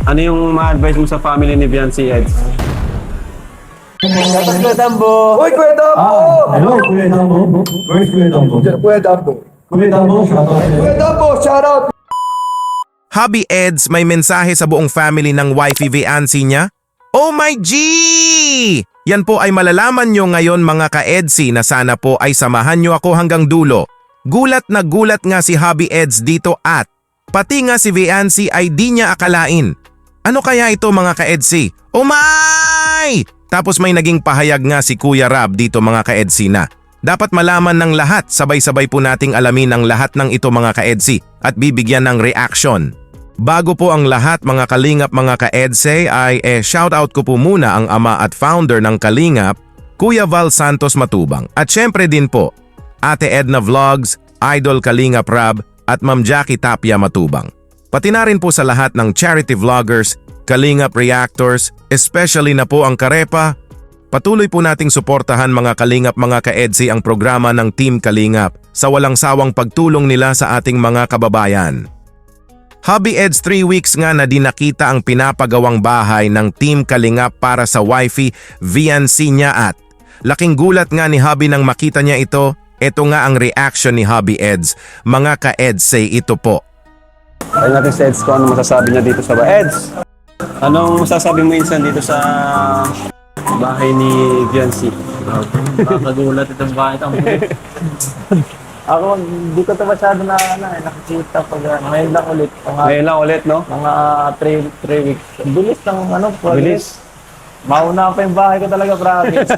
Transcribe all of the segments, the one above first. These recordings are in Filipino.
Ano yung ma-advise mo sa family ni Viancy, Eds? Dapat Kuya Dambo! Uy, Kuya Dambo! Hello, Kuya Dambo. Where's Kuya Dambo? Kuya Dambo! Kuya Dambo, shout out. Kuya Dambo, shout out! Hubby Eds may mensahe sa buong family ng wifey Viancy niya? Oh my G! Yan po ay malalaman nyo ngayon mga ka-Edsy na sana po ay samahan nyo ako hanggang dulo. Gulat na gulat nga si Hubby Eds dito at pati nga si Viancy ay di niya akalain. Ano kaya ito mga ka-Edsy? Oh my! Tapos may naging pahayag nga si Kuya Rab dito mga ka-Edsy na dapat malaman ng lahat, sabay-sabay po nating alamin ang lahat ng ito mga ka-Edsy at bibigyan ng reaction. Bago po ang lahat mga Kalingap mga ka-Edsy ay shoutout ko po muna ang ama at founder ng Kalingap, Kuya Val Santos Matubang. At syempre din po, Ate Edna Vlogs, Idol Kalingap Rab at Ma'am Jackie Tapia Matubang. Pati na rin po sa lahat ng charity vloggers, Kalingap Reactors, especially na po ang Karepa. Patuloy po nating suportahan mga Kalingap mga ka-Edsy ang programa ng Team Kalingap sa walang sawang pagtulong nila sa ating mga kababayan. Hubby Eds 3 weeks nga na di nakita ang pinapagawang bahay ng Team Kalingap para sa wifey Viancy niya at laking gulat nga ni Hubby nang makita niya ito. Ito nga ang reaction ni Hubby Eds. Mga ka-Edsy, ito po. Tayo natin si Eds kung ano masasabi niya dito sa bahay. Eds, anong masasabi mo insan dito sa bahay ni Viancy? Nakakagulat itong bahay ito. Ako, hindi ko ito masyado nakikita pag ngayon lang ulit. Ngayon lang ulit, no? Mga 3 weeks. Bilis ng progress. Bilis. Mauna pa yung bahay ko talaga, promise.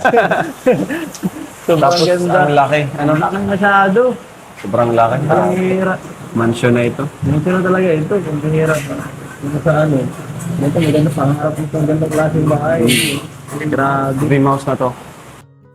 Sobrang Tapos ganda. ang laki. Ano? Ang laki masyado. Sobrang laki. Ang hirap. Mansion na ito. Dito na talaga ito. Ang hirap. Dito sa ano. Dito maganda pangarap nito. Ang ganda klaseng bahay. Grabe. Dream house na to.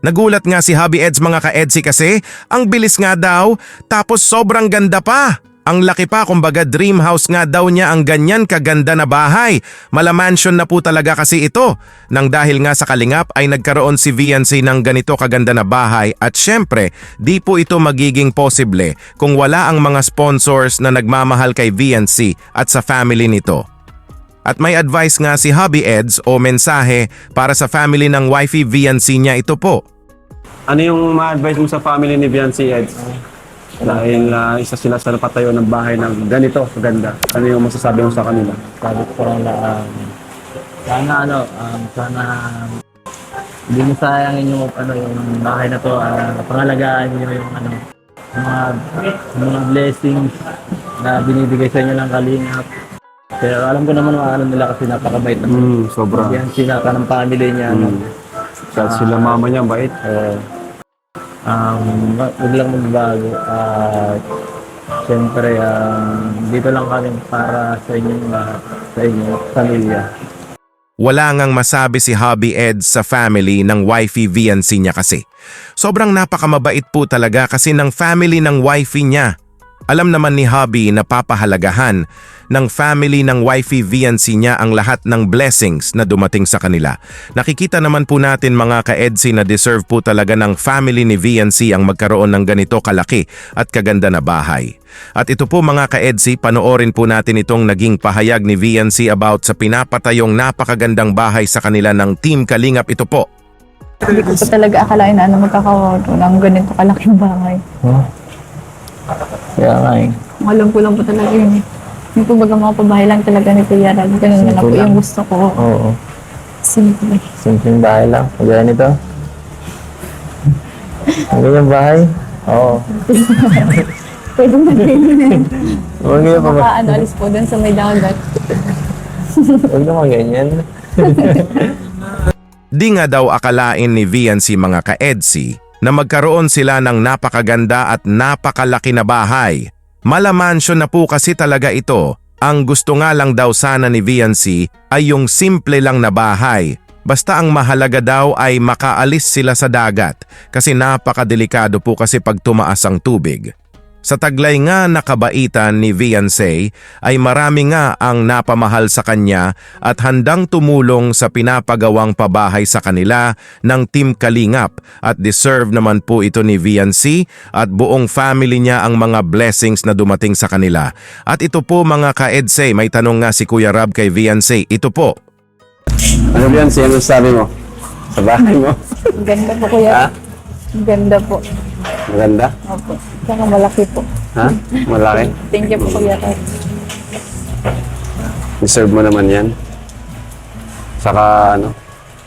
Nagulat nga si Hubby Eds mga ka-Edsy kasi ang bilis nga daw tapos sobrang ganda pa. Ang laki pa kumbaga dream house nga daw niya ang ganyan kaganda na bahay. Mala-mansion na po talaga kasi ito. Nang dahil nga sa Kalingap ay nagkaroon si Viancy ng ganito kaganda na bahay at syempre di po ito magiging posible kung wala ang mga sponsors na nagmamahal kay Viancy at sa family nito. At may advice nga si Hubby Eds o mensahe para sa family ng wifey Viancy niya ito po. Ano yung ma-advise mo sa family ni Viancy, Eds? Dahil isa sila sa napatayo ng bahay ng ganito, kaganda. Ano yung masasabi mo sa kanila? Sabi ko lang na sana hindi mo sayangin yung yung bahay na to, pangalagaan niyo yung mga blessings na binibigay sa inyo ng Kalingap. Pero alam ko naman nila kasi napakabait naman. Sobra. Yan sinaka ng family niya. Kahit sila mama niya, bait. Huwag lang magbago. Siyempre, dito lang kami para sa inyong pamilya. Wala ngang masabi si Hubby Eds sa family ng wifey Viancy niya kasi. Sobrang napakamabait po talaga kasi ng family ng wifey niya. Alam naman ni Hubby na papahalagahan ng family ng wifey Viancy niya ang lahat ng blessings na dumating sa kanila. Nakikita naman po natin mga ka-Edsy na deserve po talaga ng family ni Viancy ang magkaroon ng ganito kalaki at kaganda na bahay. At ito po mga ka-Edsy, panoorin po natin itong naging pahayag ni Viancy about sa pinapatayong napakagandang bahay sa kanila ng Team Kalingap. Ito po. Hindi ko talaga akalain na magkakawato ng ganito kalaking bahay. Kaya nga Kung alam ko lang po talaga yun. Yung po baga mga pabahay lang talaga ni Kuya Rab. Ganun na lang po yung gusto ko. Oo. Simple. Simpleng bahay lang. Kagaya nito. Ang ganyang bahay? Oo. Pwede na ganyan. Huwag ganyan pa ba? Alis po dun sa may dagat. Huwag naman ganyan. Di nga daw akalain ni Viancy mga ka-Edsy na magkaroon sila ng napakaganda at napakalaki na bahay. Mala-mansion na po kasi talaga ito. Ang gusto nga lang daw sana ni Viancy ay yung simple lang na bahay. Basta ang mahalaga daw ay makaalis sila sa dagat kasi napakadelikado po kasi pag tumaas ang tubig. Sa taglay nga na kabaitan ni Viancy ay marami nga ang napamahal sa kanya at handang tumulong sa pinapagawang pabahay sa kanila ng Team Kalingap at deserve naman po ito ni Viancy at buong family niya ang mga blessings na dumating sa kanila. At ito po mga ka-EDSA, may tanong nga si Kuya Rab kay Viancy. Ito po. Ano Viancy, ano sabi mo? Sa bahay mo? Ang ganda po, Kuya. Ha? Ang ganda po. Maganda? Opo. Saka malaki po. Ha? Malaki? Thank you po, Kuya Rab. Deserve mo naman yan. Saka ano,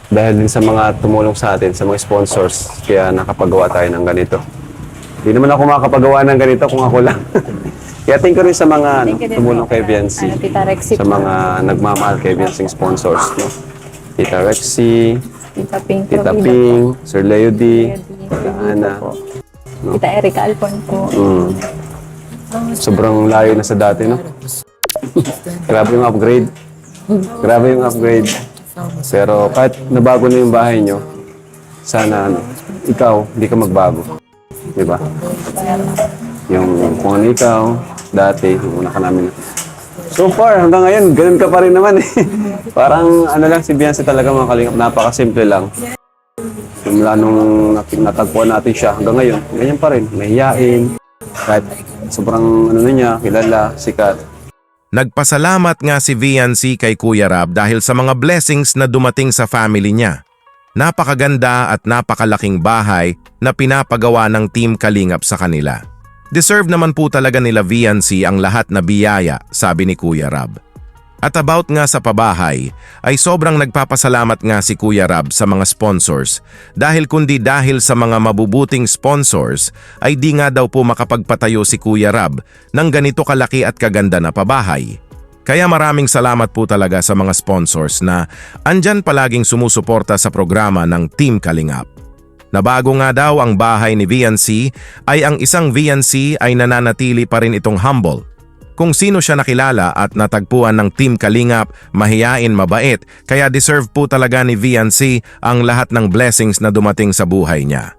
dahil din sa mga tumulong sa atin, sa mga sponsors, kaya nakapagawa tayo ng ganito. Hindi naman ako makakapagawa ng ganito kung ako lang. Kaya thank you rin sa mga Thank you din tumulong po. kay Viancy. Tita Rexy Sa po. mga nagmamahal kay Viancy sponsors. No? Tita Rexy, Tita Pink. Tita Provida Ping, Sir Leody, po. Tita Ana. Tita Erica Alpon po. Sobrang layo na sa dati, no? Grabe yung upgrade. Grabe yung upgrade. Pero kahit nabago na yung bahay nyo, sana ano, ikaw, hindi ka magbago. Di ba? Yung kung ano ikaw, dati, yung una ka namin. So far, hanggang ngayon, ganun ka pa rin naman eh. Parang ano lang, si Viancy talaga mga kalingap, napakasimple lang. Simula nung natagpuan natin siya hanggang ngayon, ganyan pa rin, mahihain. Kahit sobrang ano na niya, kilala, sikat. Nagpasalamat nga si Viancy kay Kuya Rab dahil sa mga blessings na dumating sa family niya. Napakaganda at napakalaking bahay na pinapagawa ng Team Kalingap sa kanila. Deserve naman po talaga nila Viancy ang lahat na biyaya, sabi ni Kuya Rab. At about nga sa pabahay, ay sobrang nagpapasalamat nga si Kuya Rab sa mga sponsors dahil kundi dahil sa mga mabubuting sponsors ay di nga daw po makapagpatayo si Kuya Rab ng ganito kalaki at kaganda na pabahay. Kaya maraming salamat po talaga sa mga sponsors na andyan palaging sumusuporta sa programa ng Team Kalingap. Nabago nga daw ang bahay ni Viancy ay ang isang Viancy ay nananatili pa rin itong humble. Kung sino siya nakilala at natagpuan ng Team Kalingap, mahiyain, mabait, kaya deserve po talaga ni Viancy ang lahat ng blessings na dumating sa buhay niya.